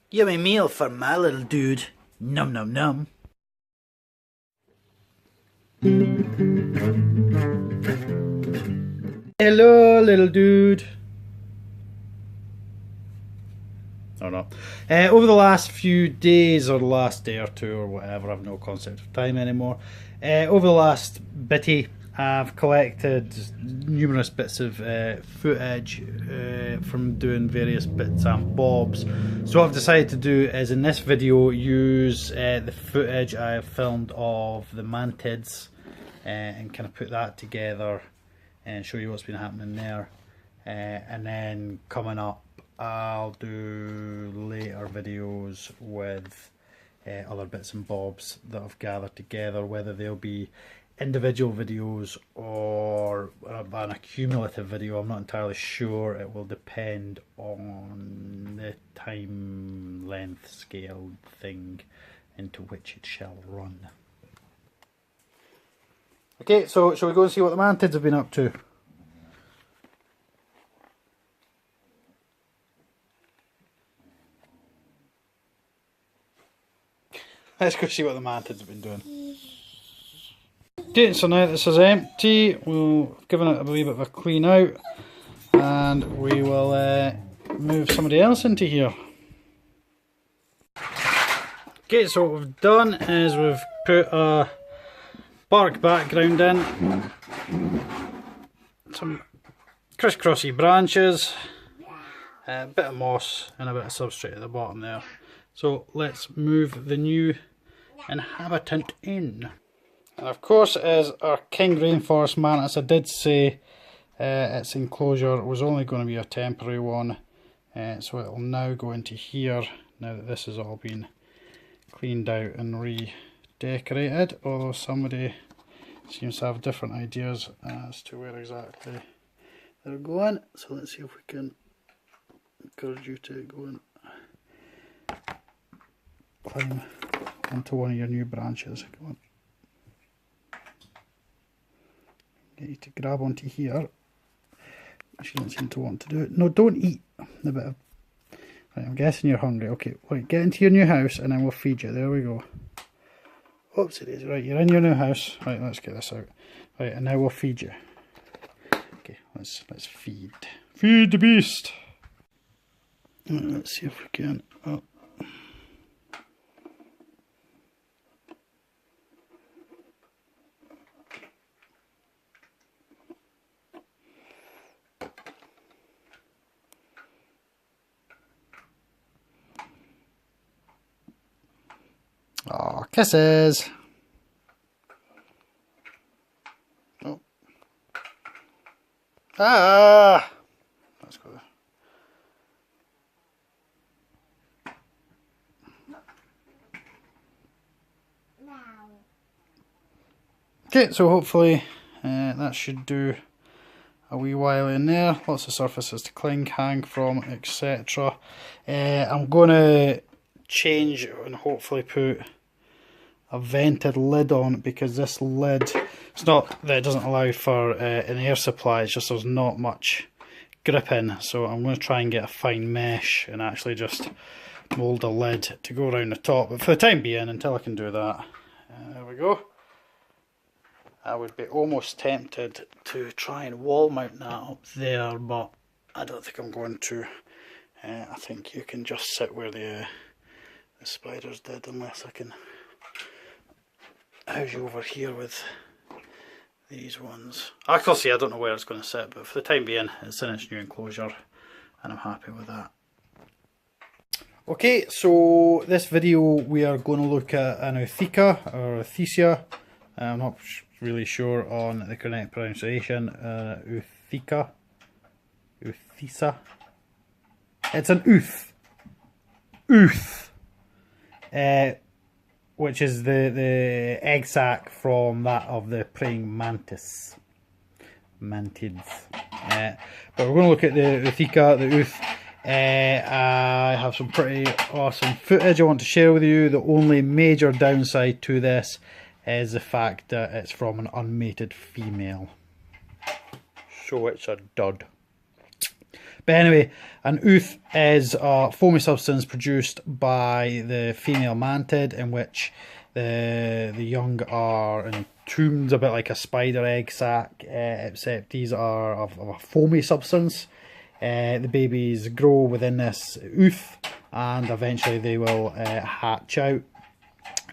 Yummy meal for my little dude. Num num num. Hello, little dude. Or not. Over the last few days, or the last day or two, or whatever, I've no concept of time anymore. Over the last bitty, I've collected numerous bits of footage from doing various bits and bobs. So what I've decided to do is in this video use the footage I have filmed of the mantids and kind of put that together and show you what's been happening there. And then coming up, I'll do later videos with other bits and bobs that I've gathered together, whether they'll be individual videos or an accumulative video. I'm not entirely sure. It will depend on the time length scale thing into which it shall run. Okay, so shall we go and see what the mantids have been up to? Let's go see what the mantids have been doing. Okay, so now this is empty, we'll give it a wee bit of a clean out and we will move somebody else into here. Okay, so what we've done is we've put a bark background in, some crisscrossy branches, a bit of moss and a bit of substrate at the bottom there. So let's move the new inhabitant in. And of course, as our king rainforest mantis, I did say its enclosure was only going to be a temporary one. So it will now go into here, now that this has all been cleaned out and redecorated. Although somebody seems to have different ideas as to where exactly they're going. So let's see if we can encourage you to go and climb onto one of your new branches. Come on. Get you to grab onto here. She doesn't seem to want to do it. No, don't eat the bit of... Right, I'm guessing you're hungry. Okay, right, get into your new house and then we'll feed you. There we go. Oops, it is. Right, you're in your new house. Right, let's get this out. Right, and now we'll feed you. Okay, let's feed. Feed the beast! Right, let's see if we can... Oh. Oh, kisses! Oh. Ah! Let's go there. Okay, so hopefully that should do a wee while in there. Lots of surfaces to cling, hang from, etc. I'm going to change and hopefully put a vented lid on, because this lid, it's not that it doesn't allow for an air supply, it's just there's not much grip in. So I'm going to try and get a fine mesh and actually just mould a lid to go around the top. But for the time being, until I can do that, there we go. I would be almost tempted to try and wall mount that up there, but I don't think I'm going to. I think you can just sit where the spiders did, unless I can house you over here with these ones. Actually, I don't know where it's going to sit, but for the time being, it's in its new enclosure, and I'm happy with that. Okay, so this video we are going to look at an ootheca, or oothecia. I'm not really sure on the correct pronunciation. Ootheca, ootheca. It's an ooth. Ooth. Which is the egg sac from that of the praying mantis. Mantids. But we're going to look at the ootheca, the ooth. I have some pretty awesome footage I want to share with you. The only major downside to this is the fact that it's from an unmated female. So it's a dud. But anyway, an ooth is a foamy substance produced by the female mantid, in which the young are entombed, a bit like a spider egg sac, except these are of a foamy substance. The babies grow within this ooth, and eventually they will hatch out.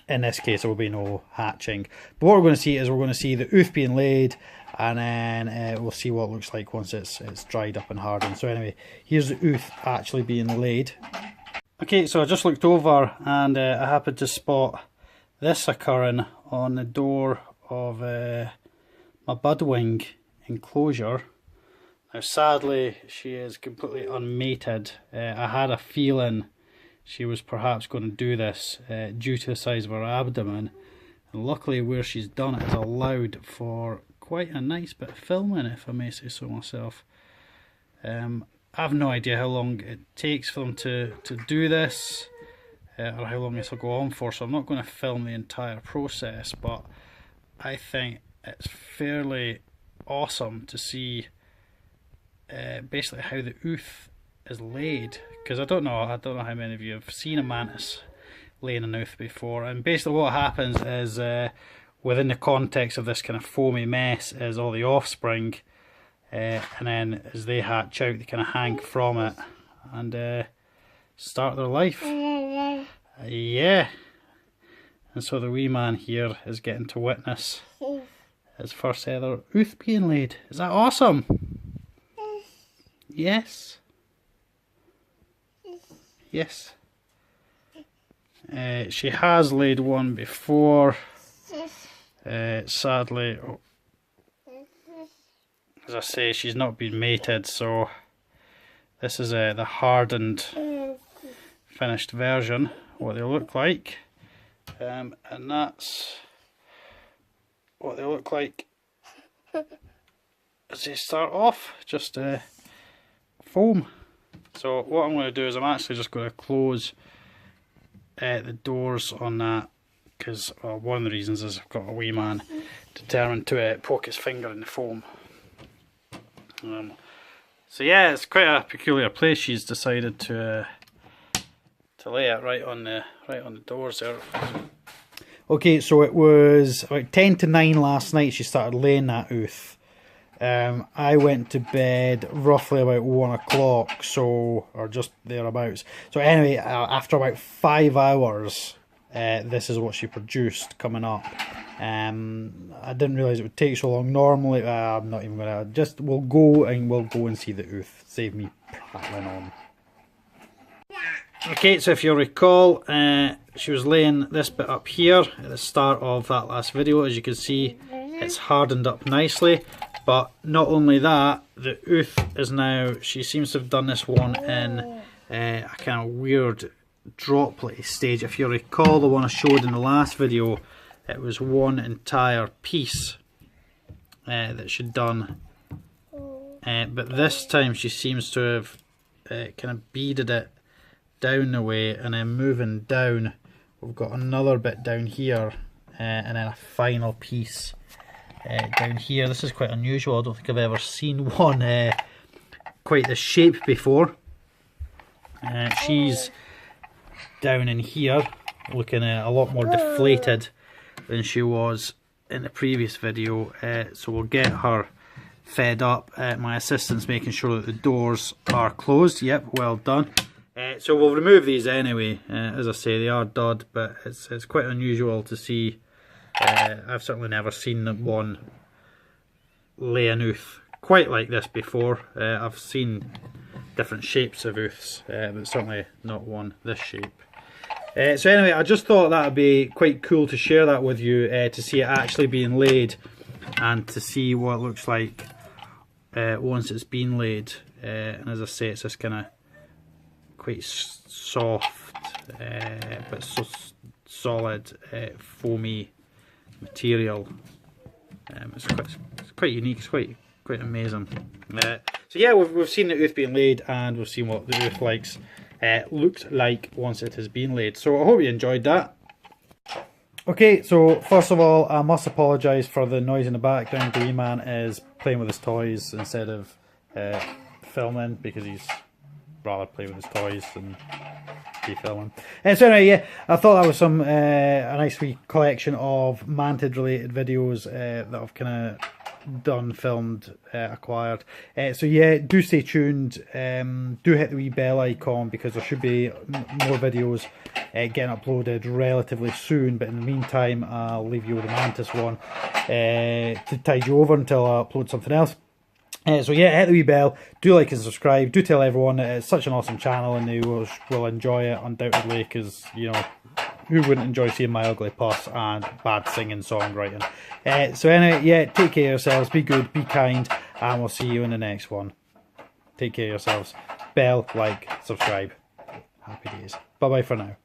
In this case, there will be no hatching. But what we're going to see is we're going to see the ooth being laid, and then we'll see what it looks like once it's dried up and hardened. So anyway, here's the ooth actually being laid. Okay, so I just looked over and I happened to spot this occurring on the door of my budwing enclosure. Now sadly, she is completely unmated. I had a feeling she was perhaps going to do this due to the size of her abdomen, and luckily where she's done it has allowed for quite a nice bit of filming, if I may say so myself. I have no idea how long it takes for them to do this, or how long this will go on for, so I'm not going to film the entire process, but I think it's fairly awesome to see basically how the ooth is laid, because I don't know how many of you have seen a mantis laying an ooth before. And basically what happens is within the context of this kind of foamy mess is all the offspring, and then as they hatch out they kind of hang from it and start their life. Yeah, and so the wee man here is getting to witness his first ever ooth being laid. Is that awesome? Yes. Yes. She has laid one before. Sadly, as I say, she's not been mated, so this is the hardened, finished version, what they look like. And that's what they look like as they start off, just foam. So what I'm going to do is I'm actually just going to close the doors on that, because one of the reasons is I've got a wee man determined to poke his finger in the foam. So yeah, it's quite a peculiar place she's decided to lay it right on the doors there. Okay, so it was about 10 to 9 last night she started laying that ooth. I went to bed roughly about 1 o'clock, so, or just thereabouts. So anyway, after about 5 hours, this is what she produced coming up. I didn't realise it would take so long. Normally, I'm not even gonna, we'll go and see the ooth. Save me prattling on. Okay, so if you'll recall, she was laying this bit up here at the start of that last video. As you can see, it's hardened up nicely. But not only that, the ooth is now, she seems to have done this one in a kind of weird droplet stage. If you recall the one I showed in the last video, it was one entire piece that she'd done. But this time she seems to have kind of beaded it down the way, and then moving down, we've got another bit down here, and then a final piece down here. This is quite unusual. I don't think I've ever seen one quite this shape before. She's down in here looking a lot more deflated than she was in the previous video, so we'll get her fed up. My assistant's making sure that the doors are closed. Yep, well done. So we'll remove these anyway. As I say, they are dud, but it's quite unusual to see. I've certainly never seen one lay an ooth quite like this before. I've seen different shapes of ooths, but certainly not one this shape. So anyway, I just thought that would be quite cool to share that with you, to see it actually being laid and to see what it looks like once it's been laid. And as I say, it's this kind of quite soft but so solid foamy material. It's quite unique. It's quite amazing. So yeah, we've seen the ooth being laid, and we've seen what the ooth looks like once it has been laid. So I hope you enjoyed that. Okay, so first of all, I must apologise for the noise in the background. The wee man is playing with his toys instead of filming because he's rather play with his toys than be filming. So anyway, yeah, I thought that was some a nice wee collection of mantid related videos that I've kind of done, filmed, acquired. So yeah, do stay tuned. Do hit the wee bell icon because there should be more videos getting uploaded relatively soon. But in the meantime, I'll leave you with the mantis one to tide you over until I upload something else. So yeah, hit the wee bell, do like and subscribe, do tell everyone that it's such an awesome channel and they will enjoy it undoubtedly, because, you know, who wouldn't enjoy seeing my ugly pus and bad singing songwriting. So anyway, yeah, take care of yourselves, be good, be kind, and we'll see you in the next one. Take care of yourselves. Bell, like, subscribe. Happy days. Bye bye for now.